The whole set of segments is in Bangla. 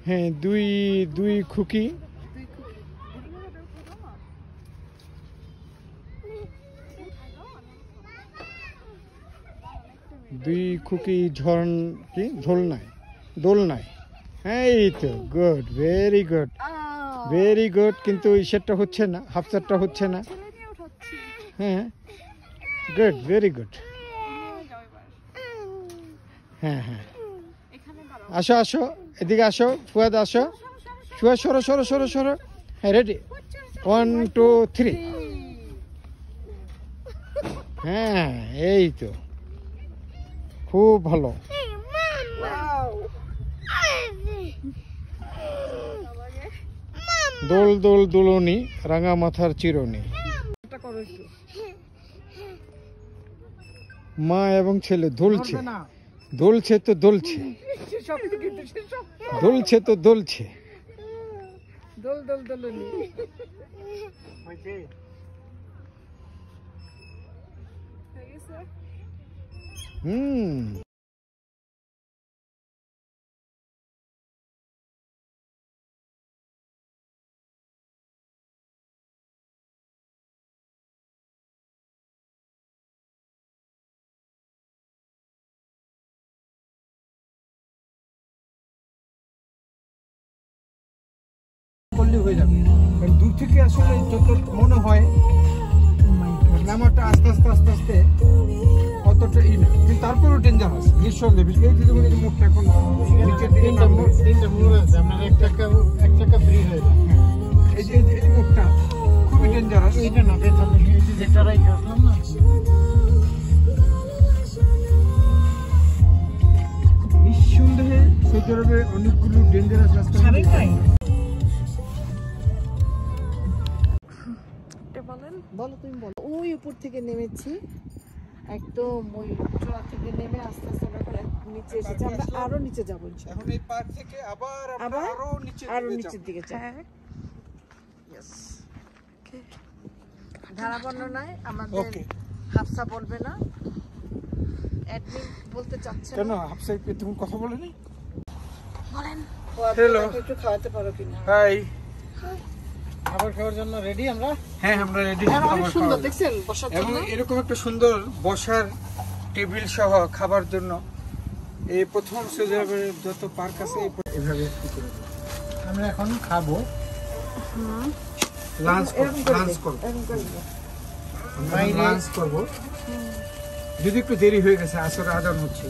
হ্যাঁ, দুই খুকি। দুই খুকি দোলনায়। হ্যাঁ, এই তো good, very good, very good. কিন্তু সেটটা হচ্ছে না, হাফ সেটটা হচ্ছে না। হ্যাঁ, গুড, ভেরি গুড। হ্যাঁ হ্যাঁ, আসো আসো, এদিকে আসো, ফুয়াদ আসো। সরো সরো সরো সরো। হ্যাঁ, রেডি, 1 2 3। হ্যাঁ, এই তো খুব ভালো। দোল দোল দোলনি, রাঙা মাথার চিরনি। মা এবং ছেলে দোলছে তো দোলছে, দোলছে তো দোলছে। দোল দোল দোলনি। করলে হয়ে যাবে, কারণ দূর থেকে আসলে যত মনে হয় নামাটা আস্তে আস্তে আস্তে আস্তে অতটা না, কিন্তু তারপরেও ডেঞ্জারাস নিঃসন্দেহে। এই যে যেমন এই মুখটা এখন নিচের দিকে নামবে, 3টা মুখ আছে, আপনার এক চাকা ফ্রি হয়ে যাবে। এই যে মুখটা খুবই ডেঞ্জারাস। এইটা না পেছনে এই যে যেটারাই আসলাম না, নিঃসন্দেহে সৌদি আরবে অনেকগুলো ডেঞ্জারাস রাস্তা। বলো, তুমি বলো। ওই উপর থেকে নেমেছি, একদম ওই চূড়া থেকে নেমে আস্তে আস্তে করে নিচে এসেছি। আমরা আরো নিচে যাবো এখন এই পার্ক থেকে আবার আরো নিচের দিকে যাব। ধারা বর্ণনায় আমাদের হাফসা বলবে না, অ্যাডমিন বলতে চাচ্ছে। কেন হাফসা তুমি কথা বলেনি? বলেন। হ্যালো, একটু খাওয়াতে পারো কিনা? হাই, খাবার খাওয়ার জন্য রেডি আমরা? হ্যাঁ, আমরা রেডি। অনেক সুন্দর দেখছেন বসার জন্য, এবং এরকম একটা সুন্দর বসার টেবিল সহ খাবার জন্য। এই প্রথম সৌদি আরবের যত পার্ক আছে এভাবে আমরা এখন খাবো, লাঞ্চ করবো। যদি একটু দেরি হয়ে গেছে, আসর আজান হচ্ছে।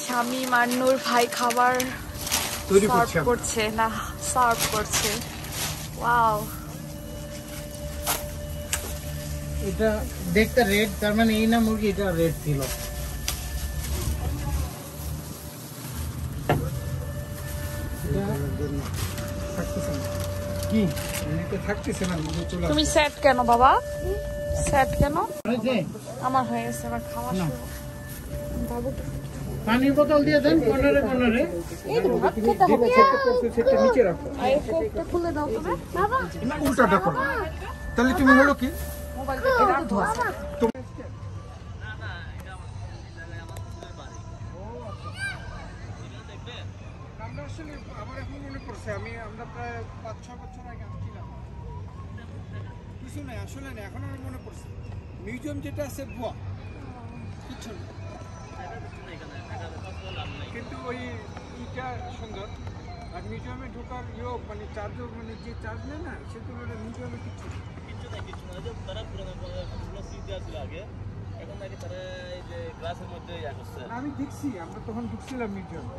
স্বামী মান্নুর ভাই খাবার সার্ভ করছে, ওয়াও। এটা দেখতে রেড, তার মানে এই না মুরগি, এটা রেড ছিল। কি থাকতেছে না? তুমি সেট কেন বাবা, সেট কেন? আমার হয়ে গেছে, এবার খাওয়া শুরু। বাবুকে পানির বোতল দিয়ে দেন, কর্নারে কর্নারে। এই তো ভাত খেতে হবে, সেটা নিচে রাখো। আর কোকটা খুলে দাও তুমি বাবা, উল্টাটা করো। তাহলে তুমি হলো কি মোবাইলটা রাখো। আমরা আসলে আমার এখন মনে পড়ছে, আমরা প্রায় 5-6 বছর আগে আসছিলাম। কিছু নাই আসলে না, এখন আমার মনে পড়ছে মিউজিয়াম যেটা আছে ভুয়া, কিছু না, কিন্তু ওই ইটা সুন্দর। আর মিউজিয়ামে ঢোকার মানে চার্জও, মানে যে চার্জ নেয় না, সেগুলো মিউজিয়ামে কিছু না। তারা পুরো স্মৃতি আছিল আগে, এখন নাকি তারা এই যে গ্লাসের মধ্যে আমি দেখছি, আমরা তখন ঢুকছিলাম মিউজিয়ামে।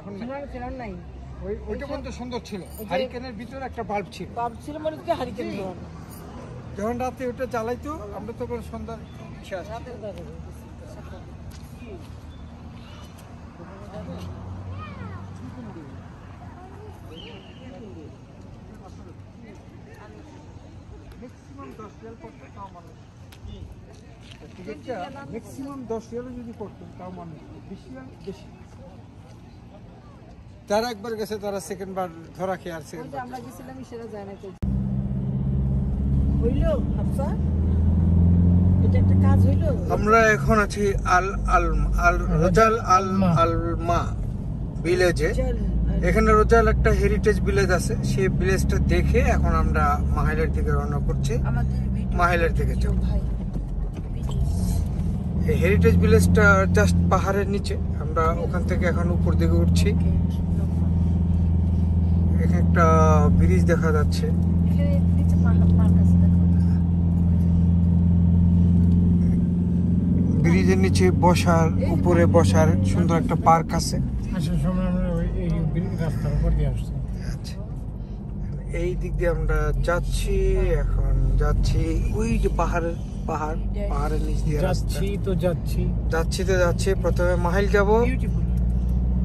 এখন নাই, ওইটা পর্যন্ত সুন্দর ছিল। হারিকেনের ভিতরে একটা বাল্ব ছিল, মানে কি হারিকেন যখন রাতে ওটা জ্বালাইতো, আমরা তখন সন্ধ্যা ম্যাক্সিমাম 10 রিয়াল পড়তো, তাও মানুষ টিকিটটা ম্যাক্সিমাম 10 রিয়াল যদি করতো তাও মানুষ বেশি তারা একবার গেছে, তারা সেকেন্ড বার ধরা খেয়ে আর সেকেন্ড বার আমরা গেছিলাম সেটা জানা তো হইলো হাফসা, এটা একটা কাজ হইলো। আমরা এখন আছি আল রোজাল আলমা ভিলেজে। এখানে রোজাল একটা হেরিটেজ ভিলেজ আছে, সেই ভিলেজটা দেখে এখন আমরা মাহিলের দিকে রওনা করছি। মাহিলের দিকে যাব। এই হেরিটেজ ভিলেজটা জাস্ট পাহাড়ের নিচে, আমরা ওখান থেকে এখন উপর দিকে উঠছি। এখানে একটা ব্রিজ দেখা যাচ্ছে, ব্রিজের নিচে বসার, উপরে বসার সুন্দর একটা পার্ক আছে। আসার সময় আমরা এই রাস্তার উপর দিয়ে আসছি। আচ্ছা, এই দিক দিয়ে আমরা যাচ্ছি। এখন যাচ্ছি ওই যে পাহাড়ের নিচ দিয়ে যাচ্ছি। প্রথমে মাহিল যাব,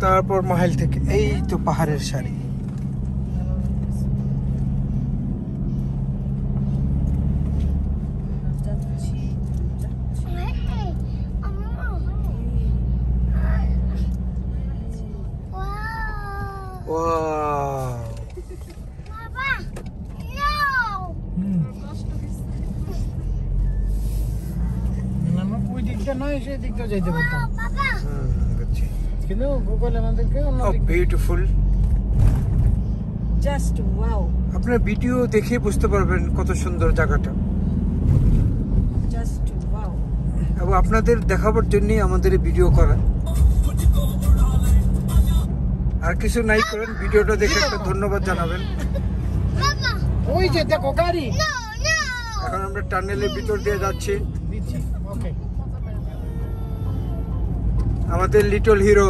তারপর মাহিল থেকে এই তো পাহাড়ের সারি। ওই দিকটা নয়, সেই দিকটা যাইতে পারতাম, কিন্তু গুগল আমাদেরকে বিউটিফুল। জাস্ট ওয়াও, আপনার ভিডিও দেখে বুঝতে পারবেন কত সুন্দর জায়গাটা। Just wow. এবং আপনাদের দেখাবার জন্যই আমাদের ভিডিও করা। আর কিছু নাই করেন, ভিডিওটা দেখে একটা ধন্যবাদ জানাবেন। ওই যে দেখো গাড়ি। এখন আমরা টানেলের ভিতর দিয়ে যাচ্ছি। আমাদের লিটল হিরো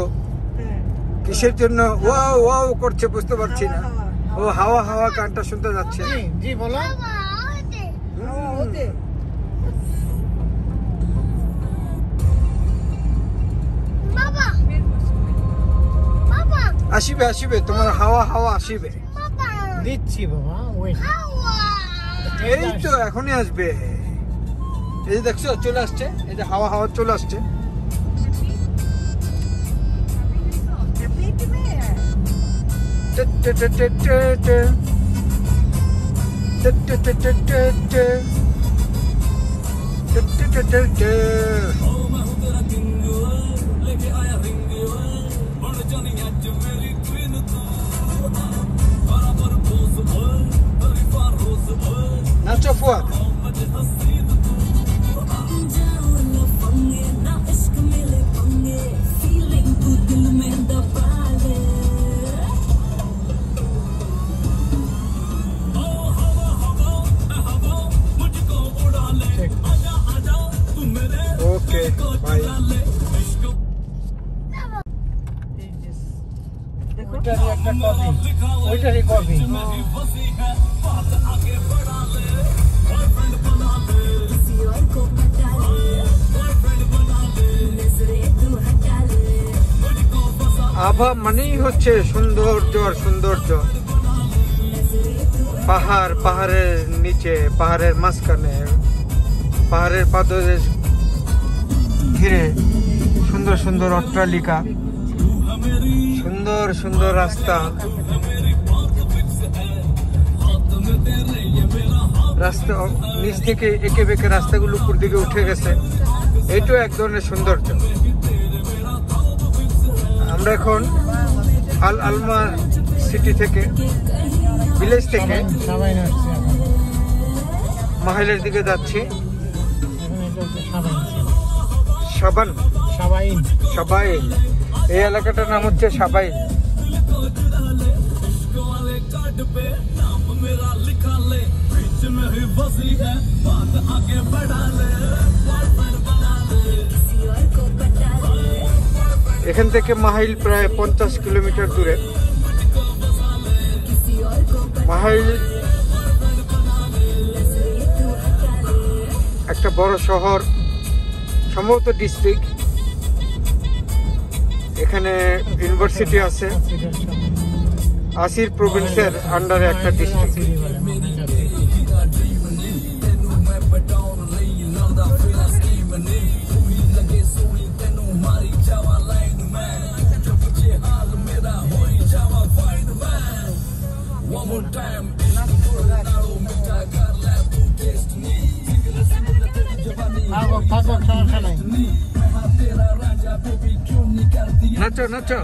কিসের জন্য ওয়াও ওয়াও করছে বুঝতে পারছি না। ও হাওয়া হাওয়া গানটা শুনতে যাচ্ছে। জি বলো। আসিবে আসিবে, তোমার হাওয়া হাওয়া আসিবে। দিচ্ছি বাবা, ওই এই তো এখনই আসবে। এই যে দেখছো চলে আসছে, এই যে হাওয়া হাওয়া চলে আসছে। নাচো ফুয়াদ। Okay bye. ওইটারই একটা কপি, ওইটারই কপি। আভা মানেই হচ্ছে সৌন্দর্য আর সৌন্দর্য। পাহাড়, পাহাড়ের নিচে, পাহাড়ের মাঝখানে, পাহাড়ের পাদদেশ ঘিরে সুন্দর সুন্দর অট্টালিকা, সুন্দর সুন্দর রাস্তা। রাস্তা নিচ থেকে এঁকে বেঁকে রাস্তাগুলো উপর দিকে উঠে গেছে। এইটাও এক ধরনের সৌন্দর্য। আমরা এখন আল আলমা সিটি থেকে, ভিলেজ থেকে মাহিলের দিকে যাচ্ছি। সাবাইন, এই এলাকাটার নাম হচ্ছে সাবাইন। এখান থেকে মাহিল প্রায় 50 কিলোমিটার দূরে। মাহিল একটা বড় শহর, সম্ভবত ডিস্ট্রিক্ট। এখানে ইউনিভার্সিটি আছে। আসির প্রভিন্সের আন্ডারে একটা ডিস্ট্রিক্ট। থাকো সমস্যা নাই। নাচো নাচো।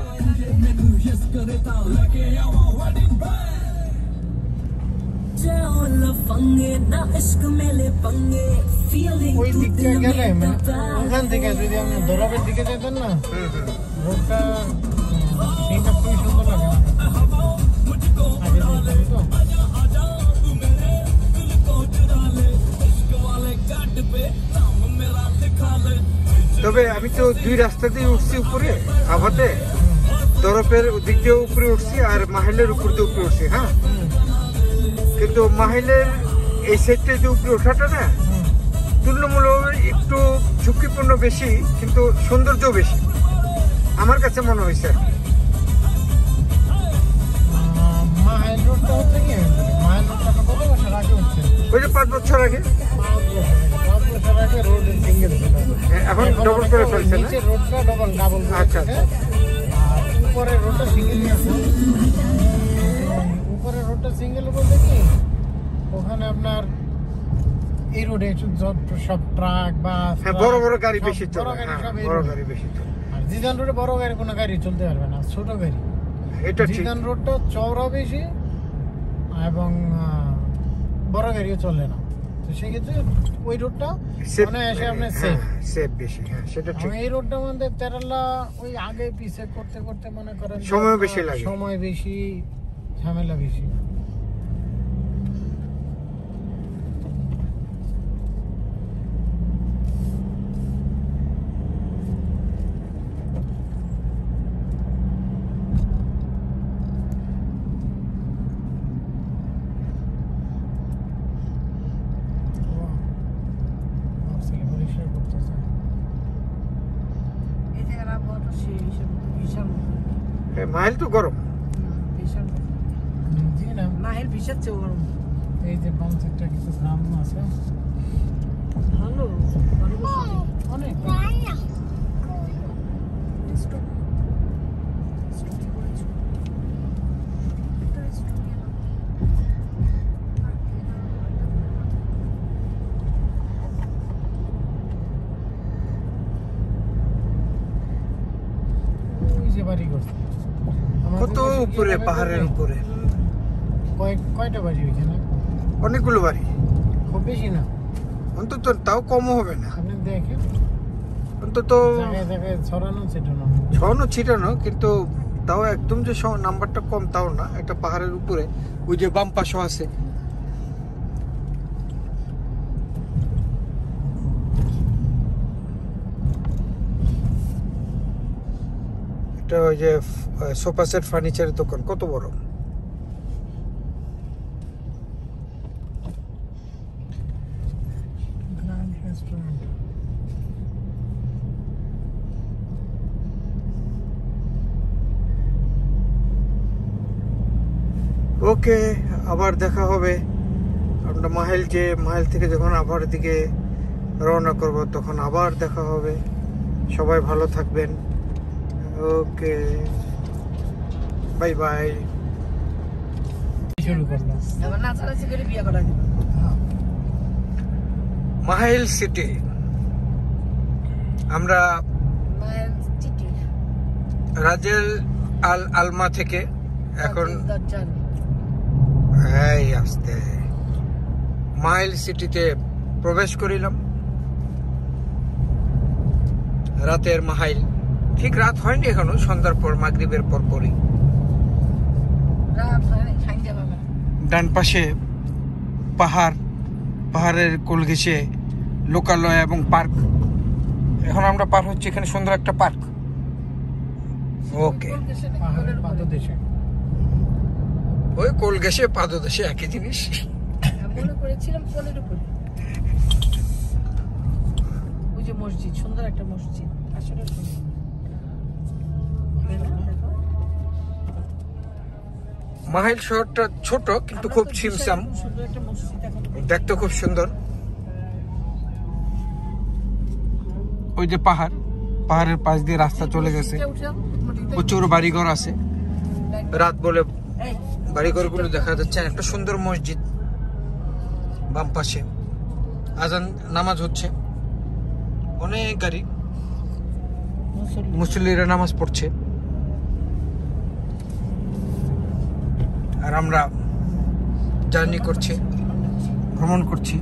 ওই দিকটা গেলে মানে ওখান থেকে যদি আপনি দোলাপের দিকে যেতেন না, রোডটা সিনটা খুবই সুন্দর লাগে আগে তো। তবে আমি তো দুই রাস্তা দিয়ে উঠছি উপরে আভাতে, দরপের দিক দিয়ে উপরে উঠছি আর মাহিলের উপর দিয়ে উপরে উঠছি। হ্যাঁ, কিন্তু মাহিলের এই সাইডটা যে উপরে ওঠাটা না তুলনামূলক একটু ঝুঁকিপূর্ণ বেশি, কিন্তু সৌন্দর্য বেশি আমার কাছে মনে হয়েছে। মাইল রোডটা হচ্ছে কি, মাইল রোডটা কত বছর আগে হচ্ছে? ওই যে 5 বছর আগে। 5 বছর আগে রোড সিঙ্গেল ছিল, এখন ডবল করে ফেলছে না? নিচের রোডটা ডাবল। আচ্ছা, আর উপরের রোডটা সিঙ্গেল আছে। উপরের রোডটা সিঙ্গেল বলতে কি, ওখানে আপনার এই রোডে সব ট্রাক বাস, বড় বড় গাড়ি বেশি চলে। বড় গাড়ি সব এই বড় রোডে। গাড়ি বেশি চলে। আর জিদান রোডে বড় গাড়ি কোনো গাড়ি চলতে পারবে না, ছোট গাড়ি। এটা ঠিক। জিদান রোডটা চওড়া বেশি এবং বড় গাড়িও চলে না, তো সেক্ষেত্রে ওই রোডটা মানে এসে আপনার সেফ বেশি। হ্যাঁ, সেটা ঠিক। এই রোডটার মধ্যে তেরাল্লা ওই আগে পিছে করতে করতে মনে করেন সময় বেশি লাগে, সময় বেশি, ঝামেলা বেশি। মাইল তো গরম। জি না, মাহের ভিসার চেয়ে গরম। এই যে পাঞ্চেরটা কিছু দাম আছে ভালো অনেক। ওই যে বাড়ি করছে কত উপরে, পাহাড়ের উপরে কয়টা বাড়ি ওইখানে? অনেকগুলো বাড়ি, খুব বেশি না, অন্তত তাও কমও হবে না। আপনি দেখেন অন্তত জায়গায় জায়গায় ছড়ানো ছিটানো। ছড়ানো ছিটানো, কিন্তু তাও একদম যে নাম্বারটা কম তাও না। একটা পাহাড়ের উপরে ওই যে বাম পাশও আছে। এটা ওই যে সোফা সেট ফার্নিচারের দোকান, কত বড়। Grand restaurant. ওকে, আবার দেখা হবে। আমরা মাইল থেকে যখন আবার দিকে রওনা করব তখন আবার দেখা হবে। সবাই ভালো থাকবেন। ওকে, বাই বাই। শুরু করলাম। এবার নাচানাচি করে বিয়ে করা দিবে। মাইল সিটি আমরা মায়ের চিঠি রাজেল আলমা থেকে এখন দরজান এই আসতে মাইল সিটিতে প্রবেশ করিলাম। রাতের মাইল, ঠিক রাত হয়নি এখনো, সন্ধ্যার পর, মাগরিবের পর পরই। রাত হয় খাই যাবে না। ডান পাশে পাহাড়ের কোল ঘেঁষে লোকালয় এবং পার্ক। এখন আমরা পার হচ্ছি, এখানে সুন্দর একটা পার্ক। ওকে, পাহাড়ের পাদদেশে। ওই কোল ঘেঁষে পাদদেশে একই জিনিস। মনে করেছিলাম কোলের উপরে ওই যে মসজিদ, সুন্দর একটা মসজিদ, আসলে সুন্দর। মাইল শহরটা ছোট কিন্তু খুব ছিমছাম, সুন্দর একটা মসজিদ, এখন দেখতে খুব সুন্দর। ওই যে পাহাড়, পাহাড়ের পাশ দিয়ে রাস্তা চলে গেছে, প্রচুর বাড়িঘর আছে, রাত বলে বাড়িঘরগুলো দেখা যাচ্ছে। একটা সুন্দর মসজিদ বাম পাশে, আজান নামাজ হচ্ছে, অনেক গাড়ি মুসল্লিরা নামাজ পড়ছে, আর আমরা জার্নি করছি, ভ্রমণ করছি।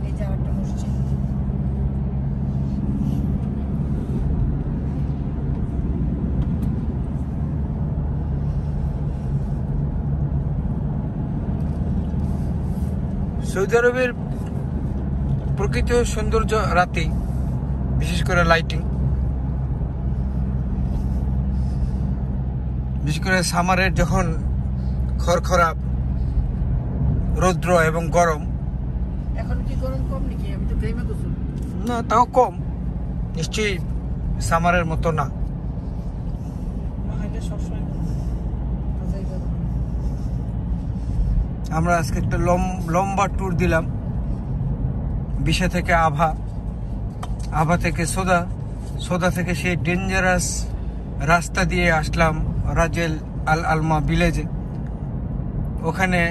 এই যে আরেকটা মসজিদ। সৌদি আরবের প্রকৃতি ও সৌন্দর্য রাতে, বিশেষ করে লাইটিং, বিশেষ করে সামারের যখন খড়খড়া রৌদ্র এবং গরম, এখন কি গরম কম নাকি? আমি তো ঘেমে গোসল। না তাও কম, নিশ্চয়ই সামারের মতো না। এটা সবসময় তাজাই গরম। আমরা আজকে একটা লম্বা ট্যুর দিলাম, বিশা থেকে আভা, আভা থেকে সোদা, সোদা থেকে সেই ডেঞ্জারাস রাস্তা দিয়ে আসলাম রাজেল আল আলমা ভিলেজে। ওখানে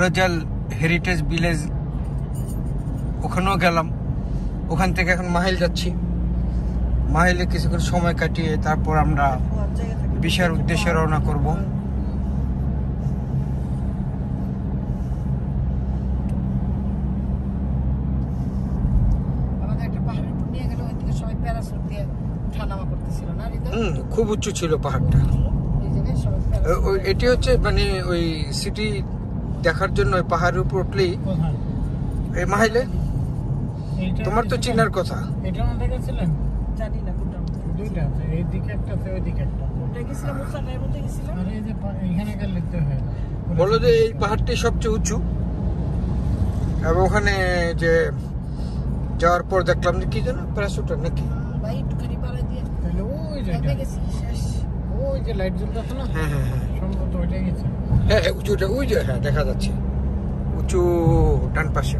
রাজাল হেরিটেজ ভিলেজ, ওখানেও গেলাম। ওখান থেকে এখন মাহিল যাচ্ছি, মাহিলে কিছুক্ষণ সময় কাটিয়ে তারপর আমরা বিশার উদ্দেশ্যে রওনা করব। আমাদের একটা পাহাড়ের উপর নিয়ে গেল, ওই থেকে সবাই প্যারাসুট দিয়ে উঠানামা করতেছিল না হৃদয়? খুব উঁচু ছিল পাহাড়টা। এই জায়গায় সবাই প্যারাসুট। এটি হচ্ছে মানে ওই সিটি দেখার জন্য ওই পাহাড়ের উপর উঠলেই কোথায়? এই মাহিলে। এইটা তোমার তো চেনার কথা। এটা আমাদের গেছিলেন জানি না কোনটা। দুইটা আছে, এইদিকে একটা আছে, ওইদিকে একটা। কোনটা গেছিলাম? মুসানের মধ্যে গেছিলাম। আর এই যে এখানে গেলে তো হয় না। বললো যে এই পাহাড়টি সবচেয়ে উঁচু, এবং ওখানে যে যাওয়ার পর দেখলাম যে কি যেন প্যারাশুটার নাকি। ভাই একটুখানি পাড়া দিয়ে তাহলে ওই যে দেখে গেছি, শেষ। ওই যে লাইট জ্বলতেছে না, হ্যাঁ হ্যাঁ হ্যাঁ সম্ভবত ওইটাই গেছে। হ্যাঁ হ্যাঁ, উঁচুটা ওই যে, হ্যাঁ দেখা যাচ্ছে উঁচু ডান পাশে।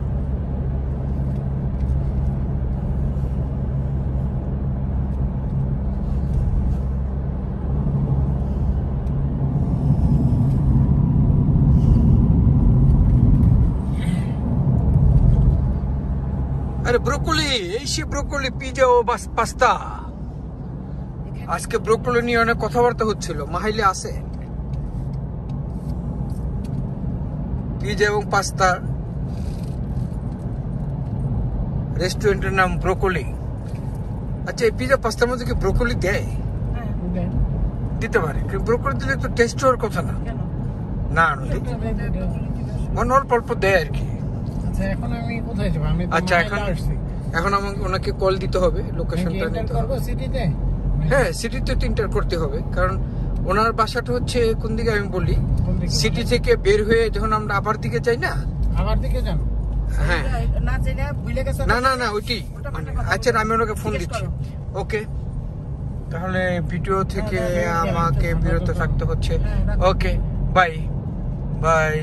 আরে ব্রোকলি, এই সে ব্রোকলি, পিজা ও পাস্তা। আজকে ব্রোকলি নিয়ে অনেক কথাবার্তা হচ্ছিল, মাহিলে আছে পিজা এবং পাস্তা, রেস্টুরেন্টের নাম ব্রোকলি। আচ্ছা, এই পিজা পাস্তার মধ্যে কি ব্রোকলি দেয়? হ্যাঁ, দিতে পারে, কিন্তু ব্রোকলি দিলে তো টেস্ট হওয়ার কথা না। কেন? না মনে অল্প অল্প দেয় আর কি। আচ্ছা, এখন আমি কোথায় যাবো? আমি তো আচ্ছা, মাইলে আসছি। এখন আমাকে ওনাকে কল দিতে হবে, লোকেশনটা আমি কি নিতে enter হবে। করবো সিটিতে? হ্যাঁ, সিটিতে তো ইন্টার করতে হবে, কারণ ওনার বাসাটা হচ্ছে কোন দিকে আমি বলি, কোন দিকে? সিটি থেকে বের হয়ে যখন আমরা আবার দিকে যাই না। আমার দিকে যান। হ্যাঁ, না জেনে ভুলে গেছো? না না না ওইটি মানে, আচ্ছা আমি ওনাকে ফোন দিচ্ছি। ওকে, তাহলে ভিডিও থেকে আমাকে বিরত থাকতে হচ্ছে। ওকে, বাই বাই।